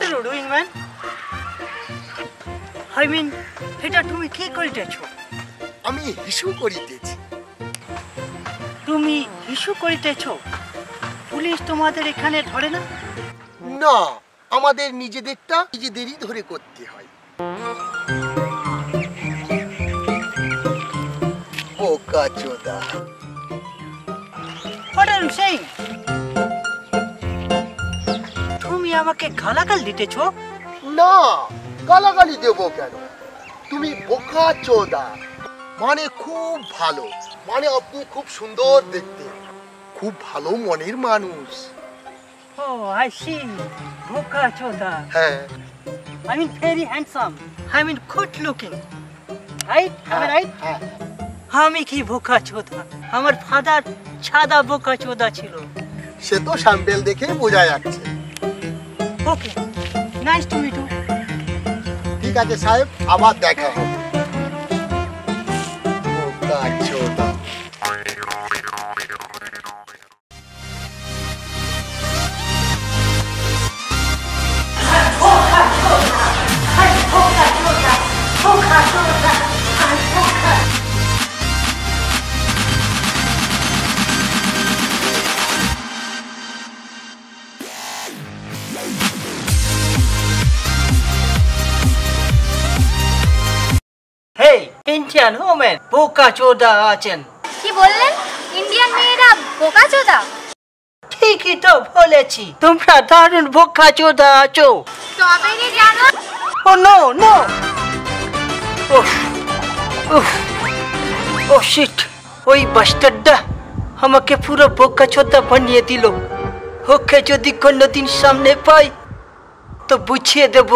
R you doing man? I mean এটা তুমি কি করিতেছো? আমি হিসু করিতেছি। তুমি হিসু করিতেছো? পুলিশ তোমাদের এখানে ধরে না? না, আমাদের নিজেদেরটা নিজেদেরই ধরে করতে হয়। বোকাচোদা। What are you saying? তুমি আমাকে গালাগাল দিতেছো? না, গালাগালি দেব কেন? তুমি বোকাচোদা মানে খুব ভালো, মানে আপনি খুব সুন্দর দেখতে, খুব ভালো মনের মানুষ। Oh, I see. বোকাচোদা। হ্যাঁ। I mean very handsome. I mean good looking. Right? Am I right? হ্যাঁ। আমি কি বোকাচোদা? আমার ফাদার সাদা বোকাচোদা ছিল। সে তো স্যাম্পেল দেখে বোঝা যাচ্ছে। ওকে, নাইস টু মিট ইউ। ঠিক আছে সাহেব, আবার দেখা হবে। বোকাচোদা। হেই, ইন্ডিয়ান ওমেন বোকাচোদা আছেন। কি বললেন? ইন্ডিয়ান মেয়েরা বোকাচোদা? ঠিকই তো বলেছি, তোমরা দারুণ বোকাচোদা আছো। তবে কি জানো? ও নো নো, ও শিট, ওই বাস্টারটা আমাকে পুরো বোকাচোদা বানিয়ে দিল। ওকে যদি কোনোদিন সামনে পাই তো বুঝিয়ে দেব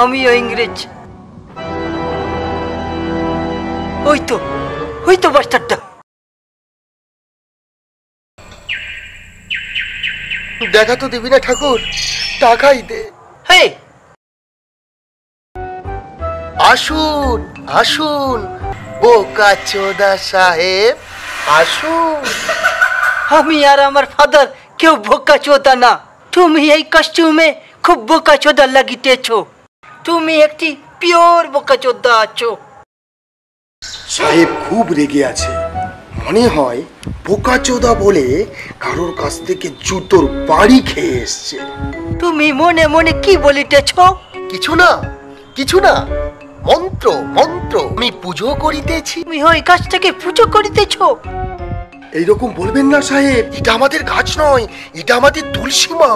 আমিও ইংরেজ। ওই তো বাস্টারটা। দেখা তো দিবি না ঠাকুর, টাকাই দে। হে, আসুন আসুন বোকাচোদা সাহেব, আসুন। আমি আর আমার ফাদার কেউ বোকাচোদা না। তুমি এই কস্টিউমে খুব বোকাচোদা লাগিতেছো। তুমি একটি পিওর বোকাচোদা আছো। সাহেব খুব রেগে আছে, মনে হয় বোকাচোদা বলে কারোর কাছ থেকে জুতোর বাড়ি খেয়ে এসছে। তুমি মনে মনে কি বলিতেছো? কিছু না, কিছু না, মন্ত্র মন্ত্র, আমি পুজো করিতেছি। তুমি ওই গাছ থেকে পুজো করিতেছো? এইরকম বলবেন না সাহেব, এটা আমাদের গাছ নয়, এটা আমাদের তুলসী মা।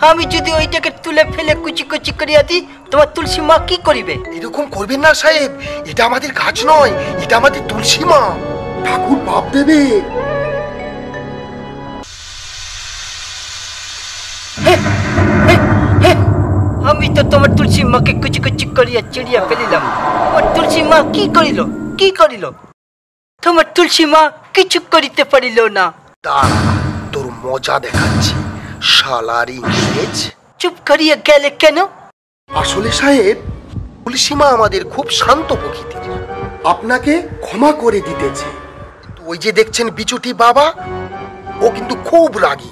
আমি যদি ওইটাকে তুলে ফেলে কুচি কুচি করিয়া দিই, তোমার তুলসী মা কি করিবে? এরকম করবেন না সাহেব, এটা আমাদের গাছ নয়, এটা আমাদের তুলসী মা। ঠাকুর পাপ দেবে। আমি তো তোমার তুলসী মাকে কুচি কুচি করিয়া চিড়িয়া ফেলিলাম। তোমার তুলসী মা কি করিল? কি করিল? তোমার তুলসী মা কিছু করিতে পারিল না। দাঁড়া, তোর মজা দেখাচ্ছি শালার ইংরেজ। চুপ করিয়া গেলে কেন? আসলে সাহেব, তুলসী মা আমাদের খুব শান্ত প্রকৃতির, আপনাকে ক্ষমা করে দিতেছে। ওই যে দেখছেন বিচুটি বাবা, ও কিন্তু খুব রাগী।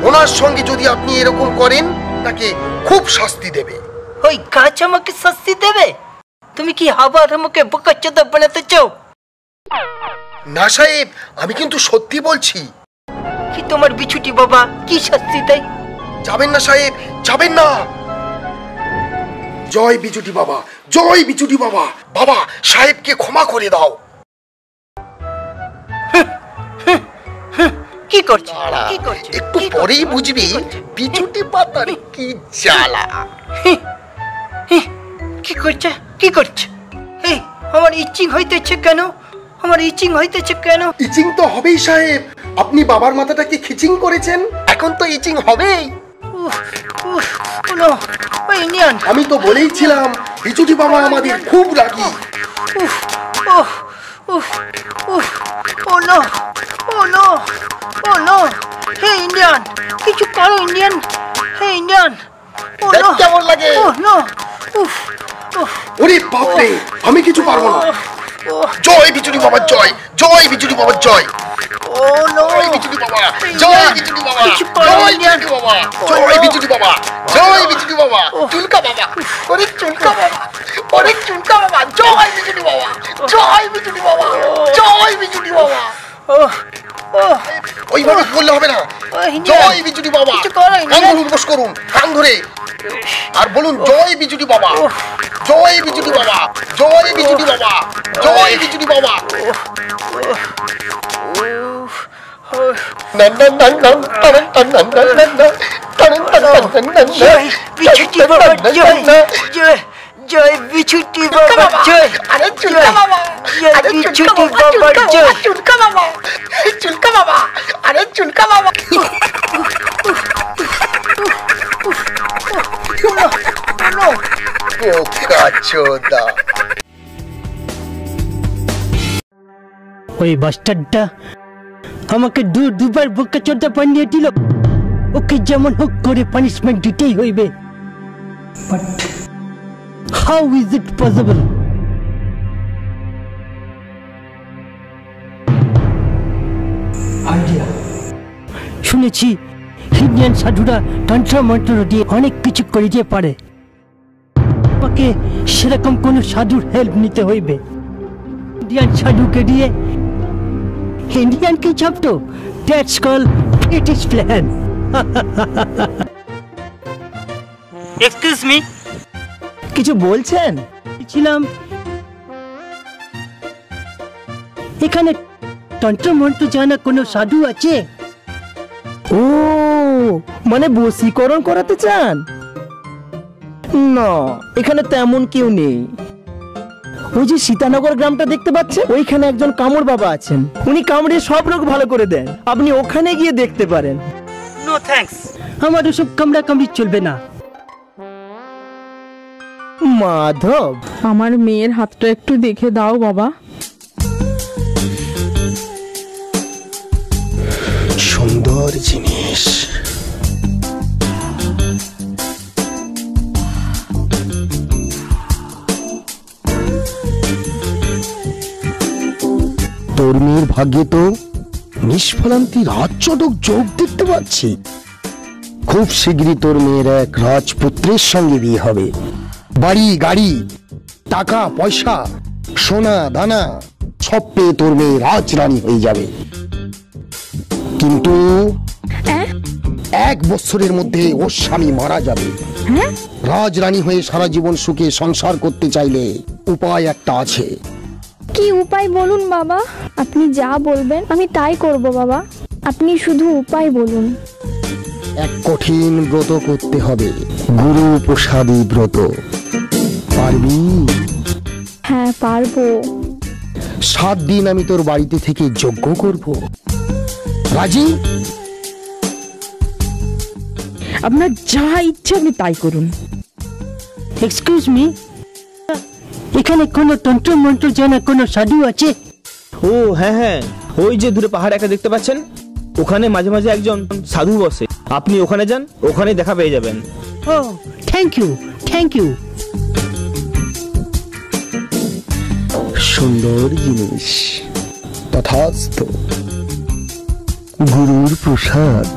ওনার সঙ্গে যদি আপনি এরকম করেন, তাকে খুব শাস্তি দেবে। ওই গাছ আমাকে শাস্তি দেবে? তুমি কি আবার আমাকে বোকাচোদা বানাতে চাও? না সাহেব, আমি কিন্তু সত্যি বলছি। কি তোমার বিছুটি বাবা কি শাস্তি দেয়? যাবেন না সাহেব, যাবেন না। জয় বিচুটি বাবা, জয় বিচুটি বাবা। বাবা, সাহেবকে ক্ষমা করে দাও। কি করছে? কি করছে? একটু পরেই বুঝবি বিচুটি পাতার কি জ্বালা। কি করছে? কি করছে? এই, আমার ইচিং হইতেছে কেন? আমার ইচিং হইতেছে কেন? ইচিং তো হবেই সাহেব, আপনি বাবার মাথাটাকে খিচিং করেছেন, এখন তো ইচিং হবেই। আমি তো বলেইছিলাম বিচুটি বাবা আমাদের খুব রাগী। ইন্ডিয়ান, কিছু করো ইন্ডিয়ান। হে ইন্ডিয়ান, কেমন লাগে? ওরে বাপরে, আমি কিছু পারবো না। জয় বিচুটি বাবার জয়, জয় বিচুটি বাবার জয়। জয় বিচুটি বাবা, জয় বিচুটি বাবা, জয় বিচুটি বাবা, জয় বিচুটি বাবা, জয় বিচুটি বাবা, চুলকা বাবা, ওরে চুলকা বাবা, ওরে চুলকা বাবা, জয় বিচুটি বাবা, জয় বিচুটি বাবা, জয় বিচুটি বাবা। ওইভাবে বললে হবে না, জয় বিচুটি বাবা, কান ধরুন, বস করুন, কান ধরে আর বলুন জয় বিচুটি বাবা, জয় বিচুটি বাবা, জয় বিচুটি বাবা, জয় বিচুটি বাবা। জয় বিচুটি বাবা, জয় জয় জয় বিচুটি বাবা, জয়। আরে চুলকা বাবা, জয় বিচুটি বাবা, জয়। চুলকা বাবা, চুলকা বাবা, আরে চুলকা বাবা। বোকাচোদা। ওই বাস্টারটা আমাকে দুবার বোকাচোদা বানিয়ে দিল। ওকে যেমন হোক করে পানিশমেন্ট দিতেই হইবে। But how is it possible? Idea. শুনেছি ইন্ডিয়ান সাধুরা তন্ত্র মন্ত্র দিয়ে অনেক কিছু করিতে পারে। আমাকে সেরকম কোনো সাধুর হেল্প নিতে হইবে। ইন্ডিয়ান সাধুকে দিয়ে ইন্ডিয়ান কি চাপতো? That's call British plan. Excuse me, কিছু বলছেন? ছিলাম এখানে তন্ত্র মন্ত্র জানা কোনো সাধু আছে? ও মানে বশীকরণ করাতে চান? না, এখানে তেমন কেউ নেই। ওই যে সীতানগর গ্রামটা দেখতে পাচ্ছেন, ওইখানে একজন কামড় বাবা আছেন। উনি কামড়ে সব রোগ ভালো করে দেন। আপনি ওখানে গিয়ে দেখতে পারেন। নো থ্যাঙ্কস, আমার ওসব কামড়া কামড়ি চলবে না। মাধব, আমার মেয়ের হাতটা একটু দেখে দাও বাবা। সুন্দর জিনিস। তোর মেয়ের ভাগ্যে তো নিষ্ফলান্তি রাজচটক যোগ দেখতে পাচ্ছি। খুব শীঘ্রই তোর মেয়ের এক রাজপুত্রের সঙ্গে বিয়ে হবে। বাড়ি গাড়ি, টাকা পয়সা, সোনা দানা সব পেয়ে তোর মেয়ে রাজরানী হয়ে যাবে। কিন্তু 1 বছরের মধ্যে ওর স্বামী মারা যাবে। রাজরানী হয়ে সারা জীবন সুখে সংসার করতে চাইলে উপায় একটা আছে। কি উপায় বলুন বাবা? আপনি যা বলবেন আমি তাই করব বাবা। আপনি শুধু উপায় বলুন। এক কঠিন ব্রত করতে হবে, গুরু প্রসাদী ব্রত। পারবি? হ্যাঁ পারবো। 7 দিন আমি তোর বাড়িতে থেকে যজ্ঞ করব। রাজি? আপনার যা ইচ্ছা আপনি তাই করুন। এক্সকিউজ মি, এখানে কোনো তন্ত্র মন্ত্র জানা কোনো সাধু আছে? ও হ্যাঁ হ্যাঁ, ওই যে দূরে পাহাড় একটা দেখতে পাচ্ছেন, ওখানে মাঝে মাঝে একজন সাধু বসে। আপনি ওখানে যান, ওখানে দেখা পেয়ে যাবেন। ও থ্যাংক ইউ, থ্যাংক ইউ। সুন্দর জিনিস, তথাস্তু। গুরুর প্রসাদ।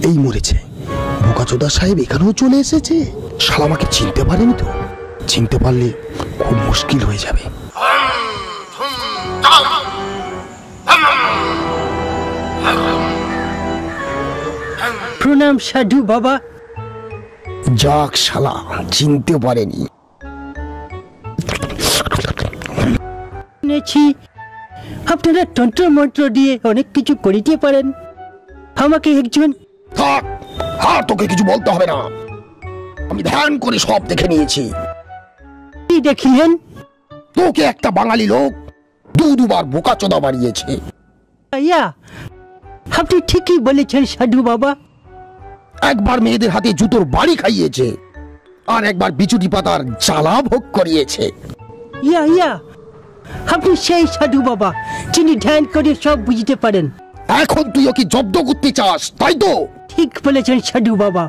এই মরেছে। বোকাচোদা সাহেব এখানেও চলে এসেছে। শালা আমাকে চিনতে পারেনি তো? চিনতে পারলে খুব মুশকিল হয়ে যাবে। প্রণাম সাধু বাবা। যাক শালা, চিনতে পারেনি। শুনেছি আপনারা তন্ত্র মন্ত্র দিয়ে অনেক কিছু করিতে পারেন। আমাকে একজন। থাক, আর তোকে কিছু বলতে হবে না। আমি ধ্যান করে সব দেখে নিয়েছি। কি দেখিলেন? তোকে একটা বাঙালি লোক দুবার বোকাচোদা বাড়িয়েছে। ইয়া, আপনি ঠিকই বলেছেন সাধু বাবা। একবার মেয়েদের হাতে জুতোর বাড়ি খাইয়েছে, আর একবার বিচুটি পাতার জ্বালা ভোগ করিয়েছে। ইয়া ইয়া, আপনি সেই সাধু বাবা যিনি ধ্যান করে সব বুঝতে পারেন। এখন তুই ওকে জব্দ করতে চাস, তাই তো? ঠিক বলেছেন সাধু বাবা।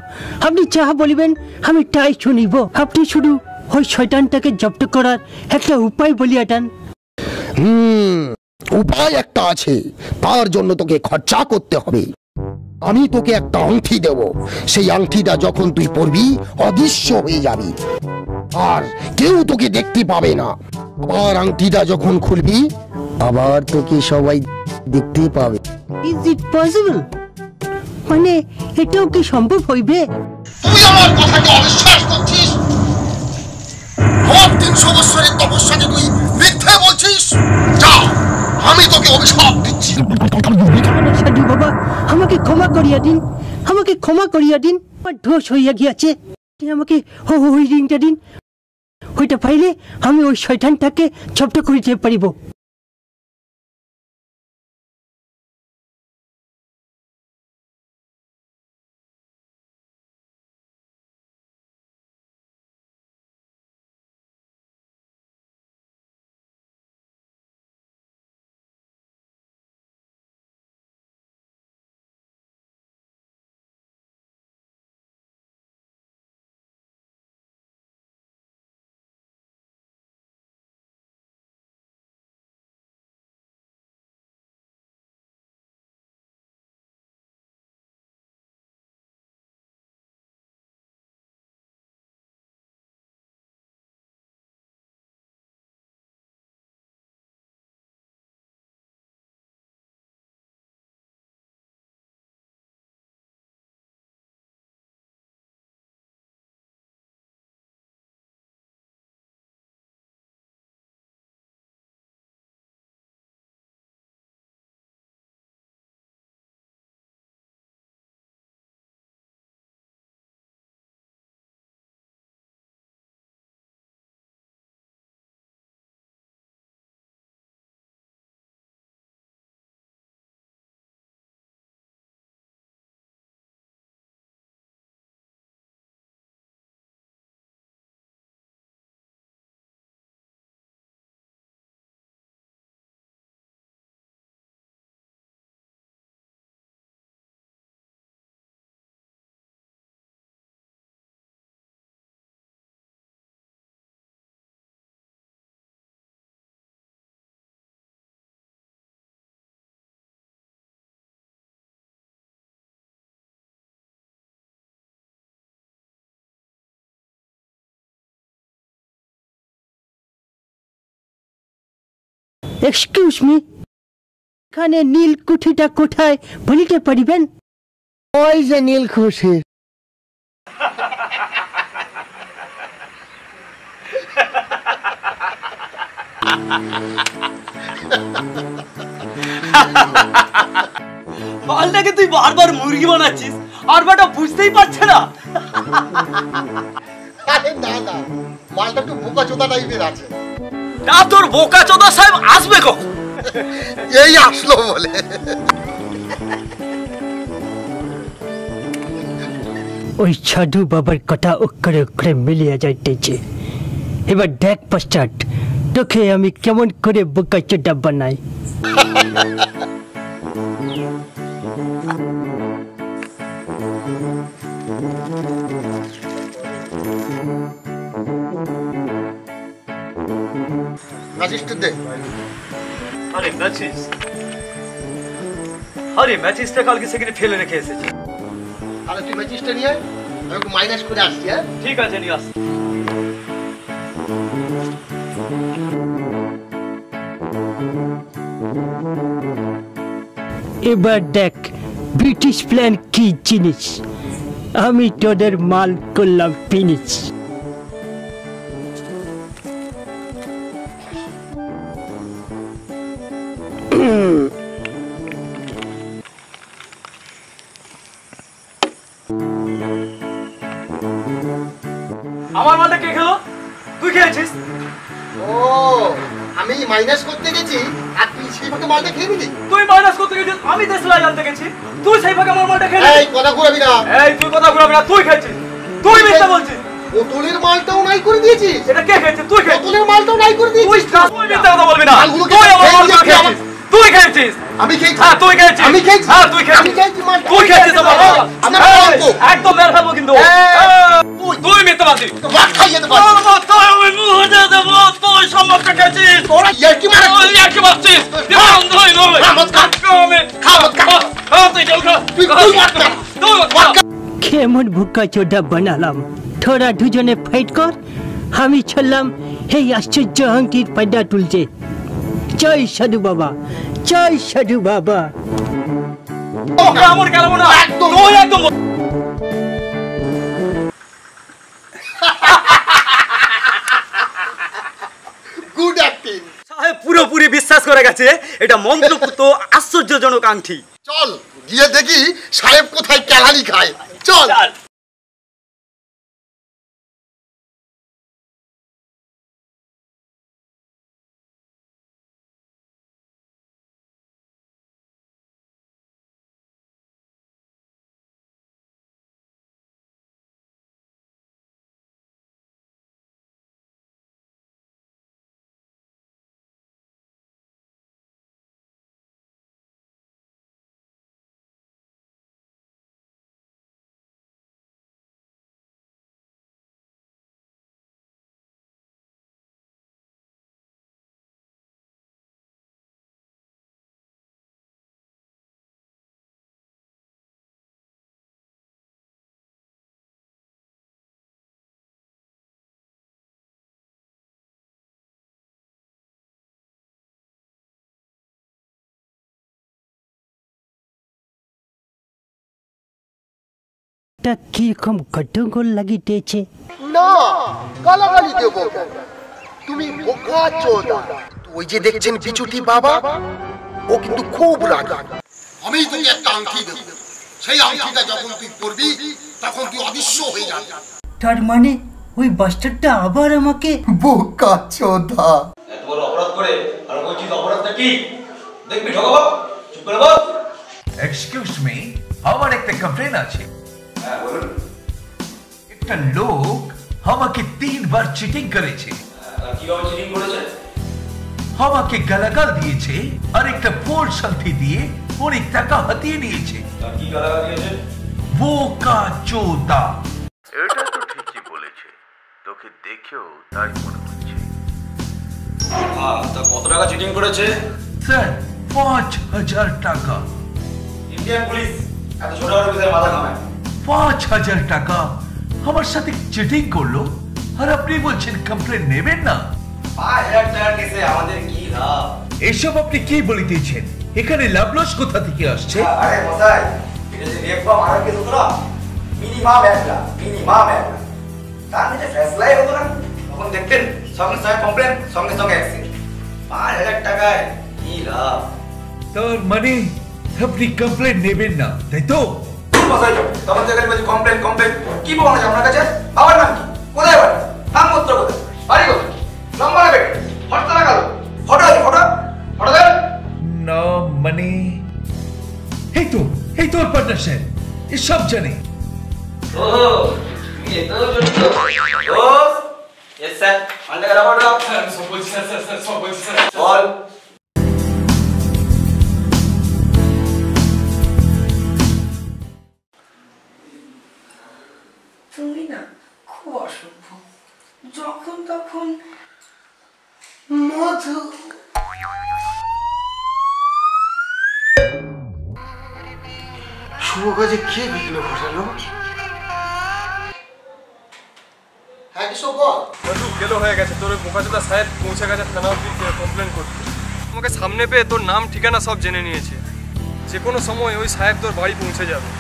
আপনি যা বলবেন আমি তাই শুনিব। আপনি শুধু ওই শয়তানটাকে জব্দ করার একটা উপায় বলিয়া দেন। উপায় একটা আছে, তার জন্য তোকে খরচা করতে হবে। আমি তোকে একটা আংটি দেব, সেই আংটিটা যখন তুই পরবি অদৃশ্য হয়ে যাবি, আর কেউ তোকে দেখতে পাবে না। আবার আংটিটা যখন খুলবি আবার তোকে সবাই দেখতে পাবে। Is it possible? মানে এটাও কি সম্ভব হইবে? তুই আমার কথাকে অবিশ্বাস করছিস? আমার 300 বছরের তপস্যাকে তুই মিথ্যে বলছিস? যা, আমি তোকে অভিশাপ দিচ্ছি। সাধু বাবা, আমাকে ক্ষমা করিয়া দিন, আমাকে ক্ষমা করিয়া দিন। আমার দোষ হইয়া গিয়াছে, আমাকে ওই রিংটা দিন। ওইটা পাইলে আমি ওই শয়তানটাকে জব্দ করিতে পারিব। এক্সকিউজ মি, এখানে নীলকুঠিটা কোথায় বলিতে পারিবেন? ওই যে নীলকুঠি। মালটাকে তুই বারবার মুরগি বানাচ্ছিস আর বেটা বুঝতেই পারছে না। আরে না না, মালটা একটু বোকাচোদা টাইপের আছে। তা তোর বোকাচোদা সাহেব আসবে কখন? এই আসলো বলে। ওই সাধু বাবার কথা অক্ষরে অক্ষরে মিলিয়ে যাইতেছে। এবার দেখ পশ্চাৎ, তোকে আমি কেমন করে বোকাচোদা বানাই। আরে ম্যাচিসটা কালকে সেখানে ফেলে রেখে এসেছি। আরে তুই ম্যাচিসটা নিয়ে আয়, আমি একটু মাইনাস করে আসছি। হ্যাঁ ঠিক আছে, নিয়ে আস। এবার দেখ ব্রিটিশ প্ল্যান কি জিনিস। আমি তোদের মাল করলাম ফিনিশ। আমার মালটা কে খেলো? তুই খেয়েছিস? ও, আমি মাইনাস করতে গেছি আর তুই সেই ফাঁকে মালটা খেয়ে নিলি। তুই মাইনাস করতে গেছিস, আমি দেশলাই আনতে গেছি, তুই সেই ফাঁকে আমার মালটা খেয়ে এই কথা ঘুরাবি না। এই তুই কথা ঘুরাবি না, তুই খেয়েছিস। তুই মিথ্যা বলছিস। বোতলের মালটাও নাই করে দিয়েছিস। এটা কে খেয়েছে? তুই খেয়েছিস। বোতলের মালটাও নাই করে দিয়েছিস। তুই মিথ্যা কথা বলবি না। মালগুলোকে তুই আমার মালটা খেয়ে খেয়েছিস। তুই খেয়েছিস। আমি খেয়েছি। হ্যাঁ তুই খেয়েছিস। আমি খেয়েছি। হ্যাঁ তুই খেয়েছিস। আমি খেয়েছি মার। তুই খেয়েছিস আমার বাবা। আমি এই, খাবো। একদম বের খাবো কিন্তু। তুই মিথ্যাবাদী। মার খাইয়ে দেবো। তুই আমি বুঝে দেবো তুই সম্পর্কে খেয়েছিস। তোরা ইয়ার্কি মারা। তুই ইয়ার্কি মারছিস। তুই বন্ধ হয়ে নয়। খা, মদ খা। খা, মদ খা। তুই চল খা। তুই মদ খা। তুই মদ খা। কেমন বুকা চোদা বানালাম। তোরা দুজনে ফাইট কর, আমি চললাম এই আশ্চর্য আংটির পায়দা তুলছে। জয় সাধু বাবা, জয় সাধু বাবা। ওকে আমার গেলাম না। একদম। তুই একদম গুড অ্যাক্টিং। সাহেব পুরোপুরি বিশ্বাস করে গেছে এটা মন্ত্রপুত আশ্চর্যজনক আংটি। চল গিয়ে দেখি সাহেব কোথায় ক্যালারি খায়। চল। তা কিরকম গন্ডগোল লাগিতেছে। না গালাগালি দেবো কেন? তুমি বোকা চোদা। ওই যে দেখছেন বিচুটি বাবা, ও কিন্তু খুব রাগী। আমি তোকে একটা আংটি দেবো, সেই আংটিটা যখন তুই পরবি তখন তুই অদৃশ্য হয়ে যাবি। তার মানে ওই বাস্টারটা আবার আমাকে বোকা চোদা। এত বড় অপরাধ করে আর বলছিস অপরাধটা কি? দেখবি ঠকাবো, চুপ করে বল। এক্সকিউজ মি, আমার একটা কমপ্লেন আছে। হ্যাঁ বলুন। একটা লোক আমাকে 3 বার চিটিং করেছে। কিভাবে চিটিং করেছে? আমাকে গালাগাল দিয়েছে আর একটা ফোর্স শান্তি দিয়ে অনেক টাকা হাতিয়ে নিয়েছে। কি গালাগাল দিয়েছে? বোকা চোদা। এটা তো ঠিকই বলেছে, তোকে দেখেও তাই মনে হচ্ছে। হ্যাঁ তা কত টাকা চিটিং করেছে? স্যার 5000 টাকা। ইন্ডিয়ান পুলিশ এত ছোট বড় বিষয়ে মাথা ঘামায়। 5000 টাকা আমার সাথে চিটিং করলো আর আপনি বলছেন কমপ্লেন নেবেন না? 5000 টাকার কেসে আমাদের কি লাভ? এসব আপনি কি বলিতেছেন? এখানে লাভ লস কোথা থেকে আসছে? আরে মশাই, এটা যে রেপ বা মারার কেস হতো না, মিনিমাম 1 লাখ, মিনিমাম 1 লাখ। তার নিচে ফেসলাই হতো না, তখন দেখতেন সঙ্গে সঙ্গে কমপ্লেন, সঙ্গে সঙ্গে অ্যাকশন। 5000 টাকায় কি লাভ? তার মানে আপনি কমপ্লেন নেবেন না, তাই তো? মশাই তখন থেকে বলছি কমপ্লেন কমপ্লেন। কি বলা আছে আপনার কাছে? বাবার নাম কি? কোথায় বাড়ি? নামপত্র কোথায়? বাড়ি কোথায়? নম্বর বেটে ফটো লাগালো। ফটো আছে, ফটো ফটো দেন না মানে এই তো পার্টনার স্যার এসব জানে। ও তুমি এত জড়িত বস? यस স্যার আন্ডার রাবার দাও। স্যার সব বলছি স্যার সব বলছি স্যার। বল। তুমি না খুব অসভ্য, যখন তখন মধু। শুভ কাজে কে বিঘ্ন ঘটালো? হ্যাঁ কিছু বল। গেলো হয়ে গেছে, তোর বোকাচোদা সাহেব পৌঁছে গেছে থানা অব্দি কমপ্লেন করতে। আমাকে সামনে পেয়ে তোর নাম ঠিকানা সব জেনে নিয়েছে। যে কোনো সময় ওই সাহেব তোর বাড়ি পৌঁছে যাবে।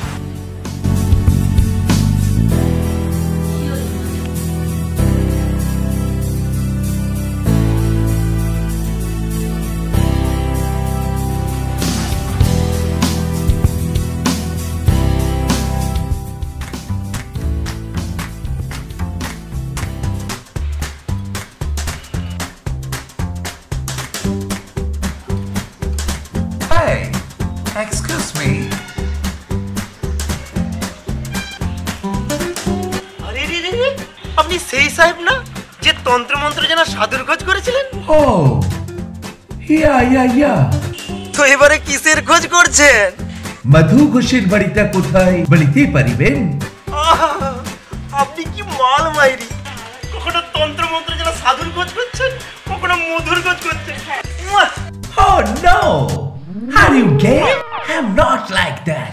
Excuse me. আরে রে রে, আপনি সেই সাহেব না যে তন্ত্র মন্ত্র জানা সাধুর খোঁজ করেছিলেন? ও ইয়া তো এবারে কিসের খোঁজ করছেন? মধু ঘোষের বাড়িটা কোথায় বলিতে পারিবেন? আপনি কি মাল মাইরি, কখনো তন্ত্র মন্ত্র যেন সাধুর খোঁজ করছেন, কখনো মধুর খোঁজ করছেন। Oh no! Are you gay? I'm not like that.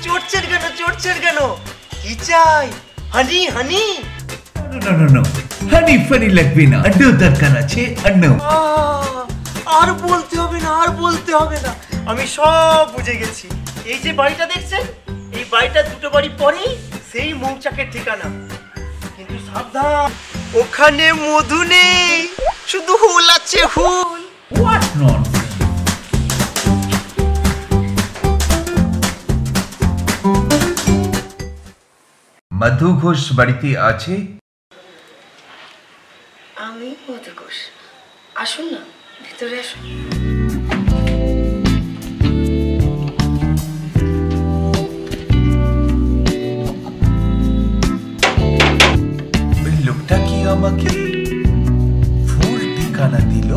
চড়ছেন কেন? কি চাই? হানি হানি? No. হানি ফানি লাগবে না, আড্ডু দরকার আছে, আড্ডু। আর বলতে হবে না, আমি সব বুঝে গেছি। এই যে বাড়িটা দেখছেন, এই বাড়িটা দুটো বাড়ি পরেই সেই মৌচাকের ঠিকানা। কিন্তু সাবধান, ওখানে মধু নেই, শুধু হুল আছে, হুল। What nonsense! মধু ঘোষ বাড়িতে আছে? আমি মধু ঘোষ। আসুন না, ভিতরে আসুন। লোকটা কি আমাকে ফুল ঠিকানা দিল?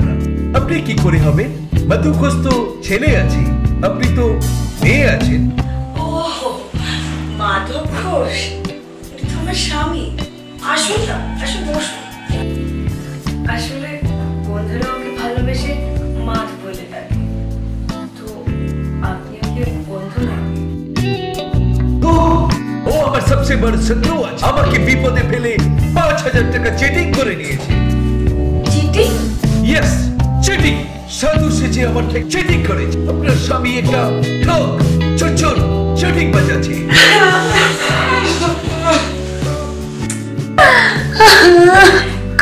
না, আপনি কি করে হবে? মধু ঘোষ তো ছেলে আছে, আপনি তো মেয়ে আছেন। ও মাধব ঘোষ, তোমার স্বামী। আসুন না, আসুন বসুন। আসলে বন্ধুরা ওকে ভালোবেসে মাধ বলে ডাকে, তো আপনি ওকে বন্ধু না? ও আমার সবচেয়ে বড় শত্রু আছে, আমাকে বিপদে ফেলে ৫,০০০ টাকা চিটিং করে নিয়েছে। চিটিং? Yes, cheating. সাধু সেজে আমার ঠিক চিটিং করেছে। আপনার স্বামী একটা ঠক, চোর, চিটিং বাজাচ্ছে।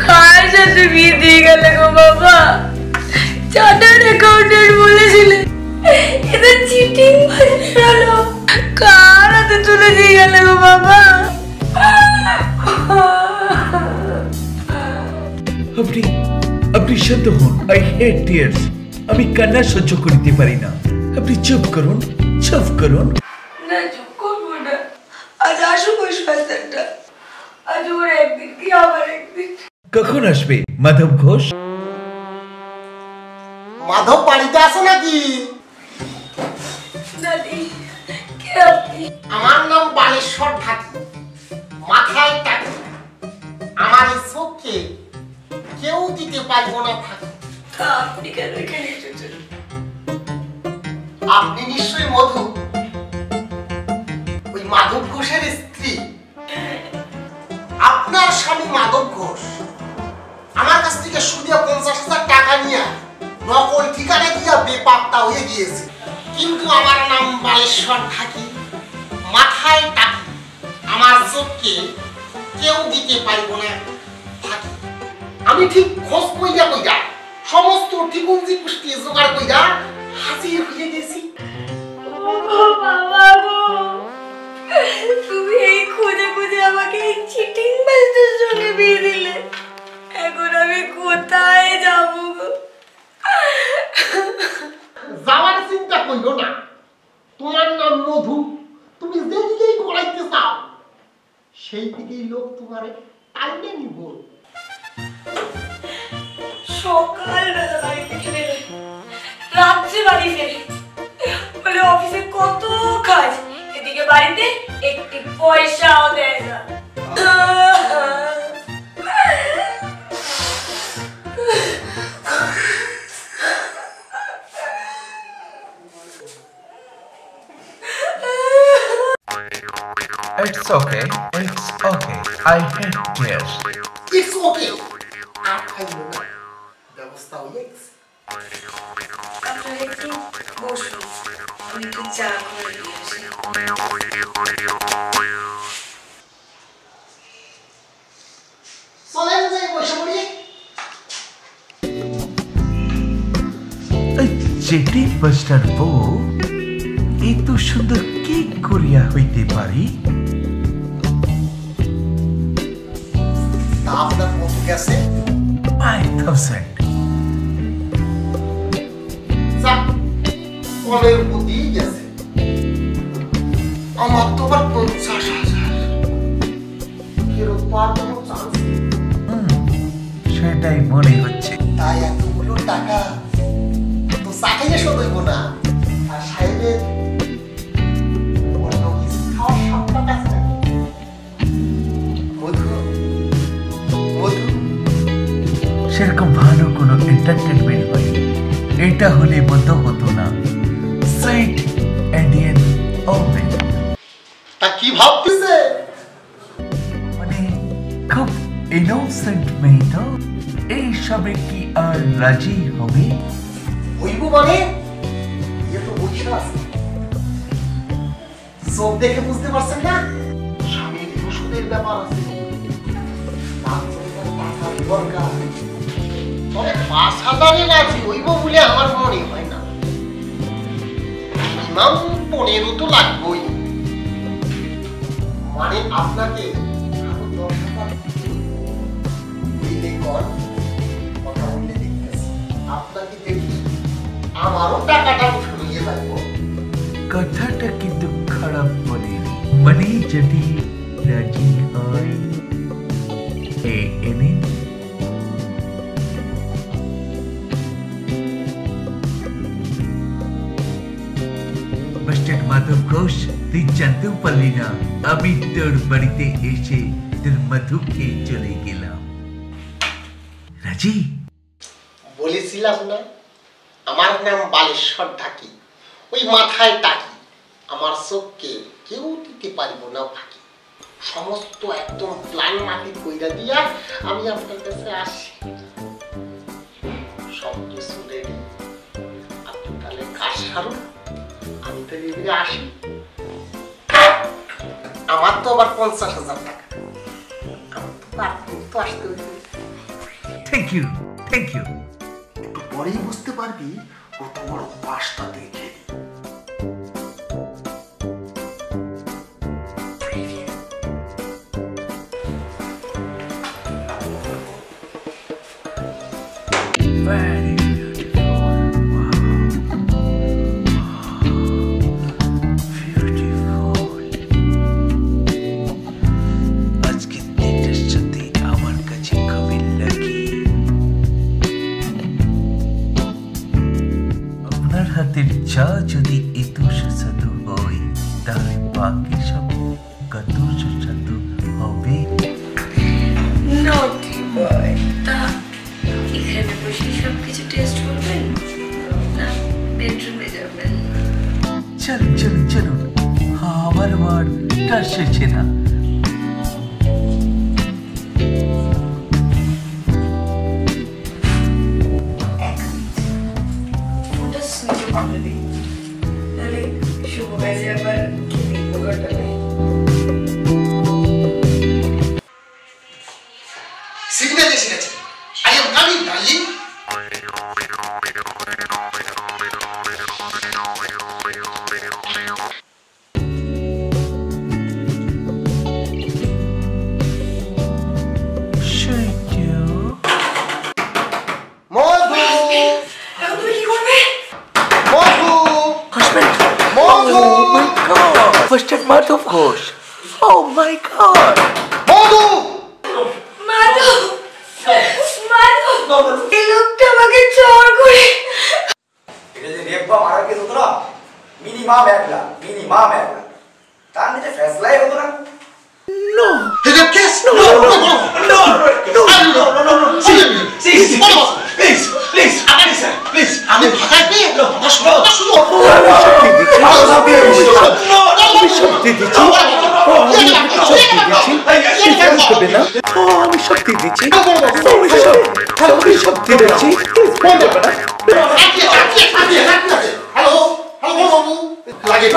কার সাথে বিয়ে দিয়ে গেলে গো বাবা? চার্টার্ড অ্যাকাউন্টেন্ট বলেছিলেন, এটা চিটিং হলো। কার হাতে তুলে দিয়ে গেলে গো বাবা? আপনি শান্ত হন। I hate tears. আমি কান্না সহ্য করিতে পারি না। আপনি চুপ করুন। না, চুপ করবো না। আজ আসুক ওই শয়তানটা। আজ ওর একদিন কি আমার একদিন। কখন আসবে মাধব ঘোষ? মাধব বাড়িতে আছে নাকি? দাদি, কে আপনি? আমার নাম বালেশ্বর ঢাকি, মাথায় টাকি। আমার এই চোখকে কেউ দিতে পারবো না ফাঁকি। তা আপনি কেন এখানে এসেছেন? আপনি নিশ্চয়ই মধু, ওই মাধব ঘোষের স্ত্রী। আপনার স্বামী মাধব ঘোষ আমার কাছ থেকে সুদে ৫০,০০০ টাকা নিয়ে নকল ঠিকানা দিয়া বেপাত্তা হয়ে গিয়েছে। কিন্তু আমার নাম বালেশ্বর ঢাকি, মাথায় টাকি। আমার চোখকে কেউ দিতে পারবো না ফাঁকি। আমি ঠিক খোঁজ কইরা সমস্ত ঠিকুঞ্জি পুষ্টি জোগাড় কইরা হাজির হয়ে গেছি। বাবা গো, তুমি এই খুঁজে আমাকে এই চিটিং বাজদের সঙ্গে বিয়ে দিলে। এখন আমি কোথায় যাব গো? যাওয়ার চিন্তা কইরো না, তোমার নাম মধু। তুমি যেদিকেই ঘোরাইতে চাও সেই দিকেই লোক তোমারে টাইনে নিব। সকালবেলা বাড়িতে ফিরে, রাত্রে বাড়ি ফেরে, বলে অফিসে কত কাজ, এদিকে বাড়িতে একটি পয়সাও দেয় না। It's okay. I hate tears. It's okay. I know না, ব্যবস্থা হয়ে গেছে। আপনারা একটু বসুন, আমি একটু চা করে নিয়ে আসি। চলেন যাই বসে পড়ি। চিটিং বাস্টার বউ এত সুন্দর কি করিয়া হইতে পারি? তা আপনার কত গেছে? 5,000। যাক, কলের বুদ্ধি গেছে। আমার তো আবার ৫০,০০০ ফেরত পাওয়ার কোনো চান্স নেই। সেটাই মনে হচ্ছে। তাই এতগুলো টাকা চাকাইয়ে শোধইব না। আর সাহেবের অন্য কিছু খাওয়ার শখটা আছে নাকি? মধু মধু সেরকম ভালো কোনো এন্টারটেনমেন্ট হয়নি। এটা হলে মতো হতো না। Sweet Indian women. তা কি ভাবতেছে? মানে খুব ইনোসেন্ট মেয়ে তো, এই সবে কি আর রাজি হবে? হইব মানে এ তো বসে আছে, চোখ দেখে বুঝতে পারছেন না স্বামীর ওষুধের ব্যাপার আছে। তবে 5,000-এ রাজি হইব বলে আমার মনে হয় না, মিনিমাম 15 তো লাগবেই। মানে আপনাকে আরো 10,000 দিলে কর, কথা বললে দেখতেছি আপনাকে দেখি আমারও টাকাটা উঠে নিয়ে যাবো। কথাটা কিন্তু খারাপ বলিনি, মানে যদি রাজি হয় এনে মাস্টার মাধব ঘোষ, তুই জানতেও পারলি না আমি তোর বাড়িতে এসে তোর মধু খেয়ে চলে গেলাম। রাজি? বলেছিলাম না আমার নাম বালেশ্বর ঢাকি, ওই মাথায় টাকি, আমার চোখকে কেউ দিতে পারিব না ফাঁকি। সমস্ত একদম প্ল্যান মাটি কইরা দিয়া আমি আপনার কাছে আসি, সব কিছু রেডি। আপনি তাহলে কাজ সারুন, আমি তো এদিকে আসি। আমার তো আবার 50,000 টাকা, আমার তো পারবো তো আসতে হইবে। Thank you, thank you. একটু পরেই বুঝতে পারবি কত বড় পাঁচটা দেখে। Very beautiful. Wow. Beautiful. আজকে দিনটার সাথে আমার কাছে খুবই লাকি। আপনার হাতের চা যদি এত সুস্বাদু হয়, তাহলে বাকি সব কত সুস্বাদু হবে। নটি বয়, তা এখানে বসে সব কিছু টেস্ট করবেন না বেডরুমে যাবেন? চলুন চলুন চলুন, আমার আবার টাসেছে না। ফোনটা সুইচ অফ করে দিই, তাহলে শুভ কাজে আবার কি বিঘ্ন ঘটাবে। সিগন্যাল এসে গেছে। I am coming darling. Madhu তুমি কি করবে? মধু Husband. Madhu Oh my God. Mr. Madhav Ghosh. Oh my God. মধু মাধব, মাধব, এই লোকটা আমাকে চোর করে। এটা যে রেপ বা মারার কেস হতো না, মিনিমাম 1 লাখ, মিনিমাম 1 লাখ। তার নিচে ফেসলাই হতো না। No. এটা case No. No. No. Please আমি ভাগাই পেয়ে শুধু আমি শক্তি দিচ্ছি। আমি শক্তি দিচ্ছি। আমি শক্তি দিচ্ছি। হ্যালো হ্যালো বাবু লাগে